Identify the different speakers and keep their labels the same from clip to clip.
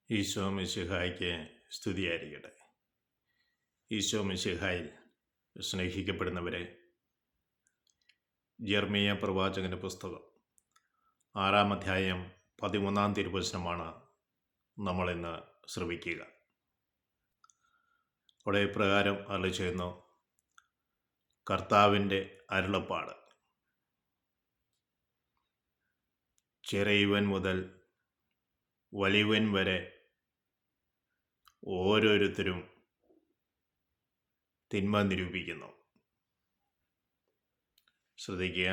Speaker 1: ഈശോ മിശിഹായ്ക്ക് സ്തുതിയായിരിക്കട്ടെ. ഈശോ മിശിഹായിൽ സ്നേഹിക്കപ്പെടുന്നവരെ, യെർമീയ പ്രവാചകൻ്റെ പുസ്തകം 6-ാം അധ്യായം 13-ാം തിരുവചനമാണ് നമ്മളിന്ന് ശ്രവിക്കുക. അവിടെ ഇപ്രകാരം അരുളിച്ചെയ്യുന്നു: കർത്താവിൻ്റെ അരുളപ്പാട്, ചെറിയവൻ മുതൽ വലിയവൻ വരെ ഓരോരുത്തരും തിന്മ നിരൂപിക്കുന്നു. ശ്രദ്ധിക്കുക,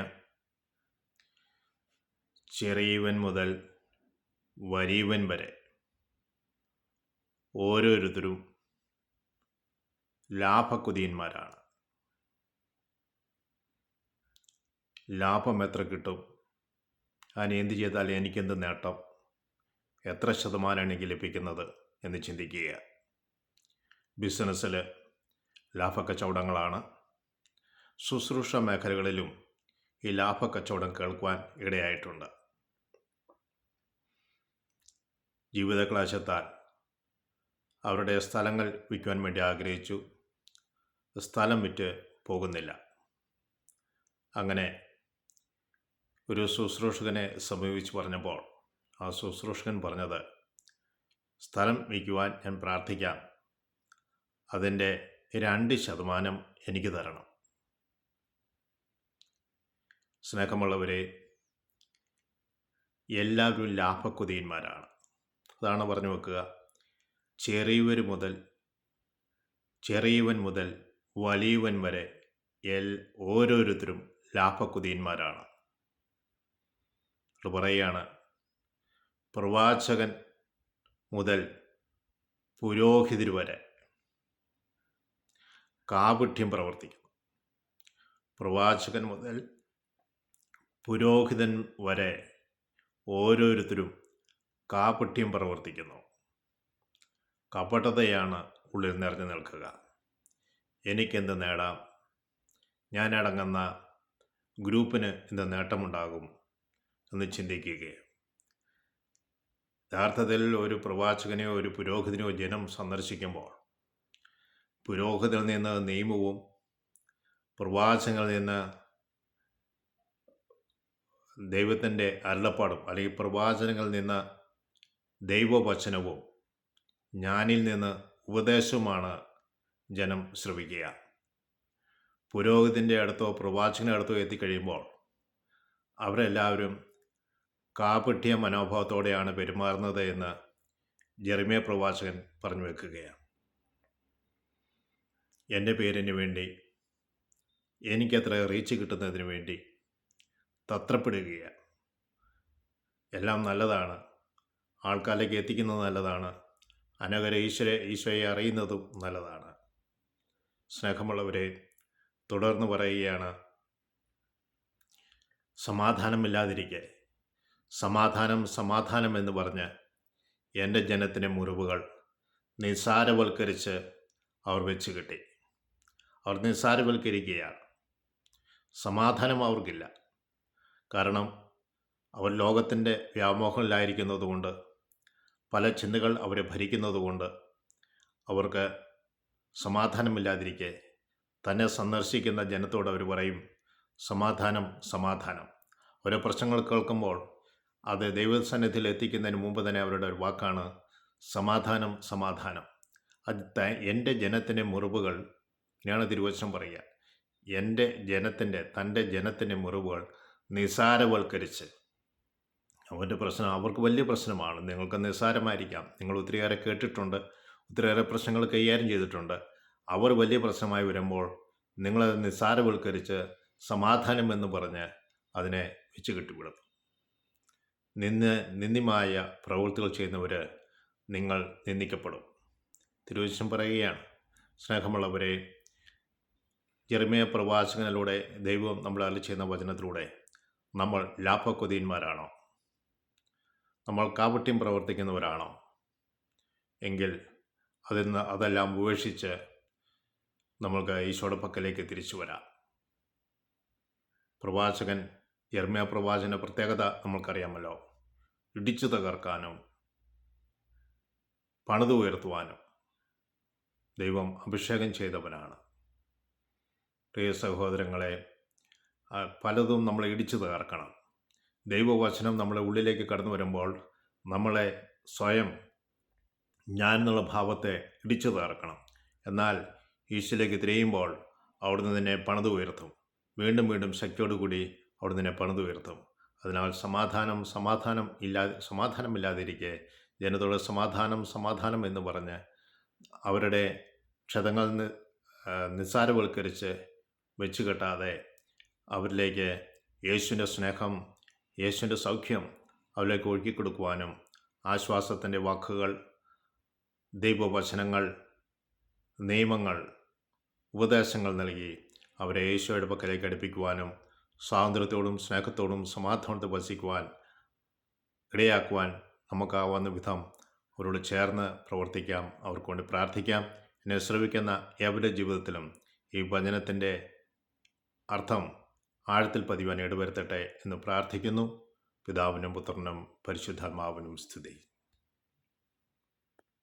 Speaker 1: ചെറിയവൻ മുതൽ വലിയവൻ വരെ ഓരോരുത്തരും ലാഭക്കുതിയന്മാരാണ്. ലാഭം എത്ര കിട്ടും, അതിന് എന്ത് ചെയ്താൽ എനിക്കെന്ത് നേട്ടം, എത്ര ശതമാനമാണ് എനിക്ക് ലഭിക്കുന്നത് എന്ന് ചിന്തിക്കുക. ബിസിനസ്സിൽ ലാഭക്കച്ചവടങ്ങളാണ്. ശുശ്രൂഷ മേഖലകളിലും ഈ ലാഭക്കച്ചവടം കേൾക്കുവാൻ ഇടയായിട്ടുണ്ട്. ജീവിതക്ലേശത്താൽ അവരുടെ സ്ഥലങ്ങൾ വിൽക്കുവാൻ വേണ്ടി ആഗ്രഹിച്ചു. സ്ഥലം വിറ്റ് പോകുന്നില്ല. അങ്ങനെ ഒരു ശുശ്രൂഷകനെ സമീപിച്ച് പറഞ്ഞപ്പോൾ ആ ശുശ്രൂഷകൻ പറഞ്ഞത്, സ്ഥലം വിൽക്കുവാൻ ഞാൻ പ്രാർത്ഥിക്കാം, അതിൻ്റെ 2% എനിക്ക് തരണം. സ്നേഹമുള്ളവരെ, എല്ലാവരും ലാഭക്കുതിയന്മാരാണ്. അതാണ് പറഞ്ഞു വെക്കുക, ചെറിയവൻ മുതൽ വലിയവൻ വരെ ഓരോരുത്തരും ലാഭക്കുതിയന്മാരാണ്. പറയുകയാണ്, പ്രവാചകൻ മുതൽ പുരോഹിതർ വരെ കാപട്യം പ്രവർത്തിക്കുന്നു. പ്രവാചകൻ മുതൽ പുരോഹിതൻ വരെ ഓരോരുത്തരും കാപട്യം പ്രവർത്തിക്കുന്നു. കപടതയാണ് ഉള്ളിൽ നിറഞ്ഞു നിൽക്കുക. എനിക്കെന്ത് നേടാം, ഞാൻ അടങ്ങുന്ന ഗ്രൂപ്പിന് എന്ത് നേട്ടമുണ്ടാകും എന്ന് ചിന്തിക്കുകയാണ്. യഥാർത്ഥത്തിൽ ഒരു പ്രവാചകനെയോ ഒരു പുരോഹിതനെയോ ജനം സന്ദർശിക്കുമ്പോൾ പുരോഹിതനിൽ നിന്ന് നിയമവും പ്രവാചകനിൽ നിന്ന് ദൈവത്തിൻ്റെ അരുളപ്പാടും, അല്ലെങ്കിൽ പ്രവാചകങ്ങളിൽ നിന്ന് ദൈവവചനവും ജ്ഞാനിൽ നിന്ന് ഉപദേശവുമാണ് ജനം ശ്രവിക്കുക. പുരോഹിതൻ്റെ അടുത്തോ പ്രവാചകൻ്റെ അടുത്തോ എത്തിക്കഴിയുമ്പോൾ അവരെല്ലാവരും കാപട്യ മനോഭാവത്തോടെയാണ് പെരുമാറുന്നത് എന്ന് യെർമീയ പ്രവാചകൻ പറഞ്ഞു വെക്കുകയാണ്. എൻ്റെ പേരിന് വേണ്ടി, എനിക്കത്ര റീച്ച് കിട്ടുന്നതിന് വേണ്ടി തത്രപ്പെടുകയാണ്. എല്ലാം നല്ലതാണ്, ആൾക്കാരിലേക്ക് എത്തിക്കുന്നത് നല്ലതാണ്, അനേകരെ ഈശോയെ അറിയുന്നതും നല്ലതാണ്. സ്നേഹമുള്ളവരെ, തുടർന്ന് പറയുകയാണ്, സമാധാനമില്ലാതിരിക്കെ സമാധാനം എന്ന് പറഞ്ഞ് എൻ്റെ ജനത്തിൻ്റെ മുറിവുകൾ നിസ്സാരവൽക്കരിച്ച് അവർ വെച്ച് കെട്ടി. അവർ നിസ്സാരവൽക്കരിക്കുകയാണ്. സമാധാനം അവർക്കില്ല. കാരണം അവർ ലോകത്തിൻ്റെ വ്യാമോഹങ്ങളിലായിരിക്കുന്നതുകൊണ്ട്, പല ചിന്തകൾ അവരെ ഭരിക്കുന്നതുകൊണ്ട് അവർക്ക് സമാധാനമില്ലാതിരിക്കെ തന്നെ സന്ദർശിക്കുന്ന ജനത്തോട് അവർ പറയും, സമാധാനം. ഓരോ പ്രശ്നങ്ങൾ കേൾക്കുമ്പോൾ അത് ദൈവസന്നിധിയിൽ എത്തിക്കുന്നതിന് മുമ്പ് തന്നെ അവരുടെ ഒരു വാക്കാണ് സമാധാനം. അത് എൻ്റെ ജനത്തിൻ്റെ മുറിവുകൾ, ഇങ്ങനെയാണ് തിരുവചനം പറയുക, തൻ്റെ ജനത്തിൻ്റെ മുറിവുകൾ നിസാരവൽക്കരിച്ച്. അവൻ്റെ പ്രശ്നം അവർക്ക് വലിയ പ്രശ്നമാണ്. നിങ്ങൾക്ക് നിസ്സാരമായിരിക്കാം. നിങ്ങൾ ഒത്തിരിയേറെ കേട്ടിട്ടുണ്ട്, ഒത്തിരിയേറെ പ്രശ്നങ്ങൾ കൈകാര്യം ചെയ്തിട്ടുണ്ട്. അവർ വലിയ പ്രശ്നമായി വരുമ്പോൾ നിങ്ങളത് നിസ്സാരവൽക്കരിച്ച് സമാധാനം എന്ന് പറഞ്ഞ് അതിനെ വെച്ച് കെട്ടിവിടുന്നു. നിന്ദ്യമായ പ്രവൃത്തികൾ ചെയ്യുന്നവർ നിങ്ങൾ നിന്ദിക്കപ്പെടും. തിരുവചനം പറയുകയാണ്. സ്നേഹമുള്ളവരെ, യെർമീയ പ്രവാചകനിലൂടെ ദൈവം നമ്മൾ അരുളിച്ചെയ്യുന്ന വചനത്തിലൂടെ നമ്മൾ ലാഭക്കൊതിയന്മാരാണോ? നമ്മൾ കാപട്യം പ്രവർത്തിക്കുന്നവരാണോ? എങ്കിൽ അതെല്ലാം ഉപേക്ഷിച്ച് നമ്മൾക്ക് ഈശോയുടെ പക്കലേക്ക് തിരിച്ചു വരാം. യെർമീയ പ്രവാചകൻ്റെ പ്രത്യേകത നമ്മൾക്കറിയാമല്ലോ. ഇടിച്ചു തകർക്കാനും പണിതുയർത്തുവാനും ദൈവം അഭിഷേകം ചെയ്തവനാണ്. പ്രിയ സഹോദരങ്ങളെ, പലതും നമ്മളെ ഇടിച്ചു തകർക്കണം. ദൈവവചനം നമ്മളെ ഉള്ളിലേക്ക് കടന്നു വരുമ്പോൾ നമ്മളെ സ്വയം ഞാൻ എന്നുള്ള ഭാവത്തെ ഇടിച്ചു തകർക്കണം. എന്നാൽ ഈശോയിലേക്ക് തിരിയുമ്പോൾ അവിടുന്ന് നിന്നെ പണിത് ഉയർത്തും. വീണ്ടും വീണ്ടും ശക്തിയോടുകൂടി അവിടുന്ന് നിന്നെ പണിത് ഉയർത്തും. അതിനാൽ സമാധാനമില്ലാതിരിക്കെ ജനതയോട് സമാധാനം എന്ന് പറഞ്ഞ് അവരുടെ ക്ഷതങ്ങൾ നിസ്സാരവൽക്കരിച്ച് വെച്ച് കെട്ടാതെ അവരിലേക്ക് യേശുവിൻ്റെ സ്നേഹം, യേശുവിൻ്റെ സൗഖ്യം അവരിലേക്ക് ഒഴുക്കിക്കൊടുക്കുവാനും ആശ്വാസത്തിൻ്റെ വാക്കുകൾ, ദൈവവചനങ്ങൾ, നിയമങ്ങൾ, ഉപദേശങ്ങൾ നൽകി അവരെ യേശുവയുടെ പക്കലേക്ക് അടുപ്പിക്കുവാനും സ്വാതന്ത്ര്യത്തോടും സ്നേഹത്തോടും സമാധാനത്തോടും വസിക്കുവാൻ ഇടയാക്കുവാൻ നമുക്കാവുന്ന വിധം അവരോട് ചേർന്ന് പ്രവർത്തിക്കാം, അവർക്ക് വേണ്ടി പ്രാർത്ഥിക്കാം. എന്നെ ശ്രവിക്കുന്ന ഏവരുടെ ജീവിതത്തിലും ഈ വചനത്തിൻ്റെ അർത്ഥം ആഴത്തിൽ പതിവാൻ ഇടവരുത്തട്ടെ എന്ന് പ്രാർത്ഥിക്കുന്നു. പിതാവിനും പുത്രനും പരിശുദ്ധാത്മാവിനും സ്തുതി.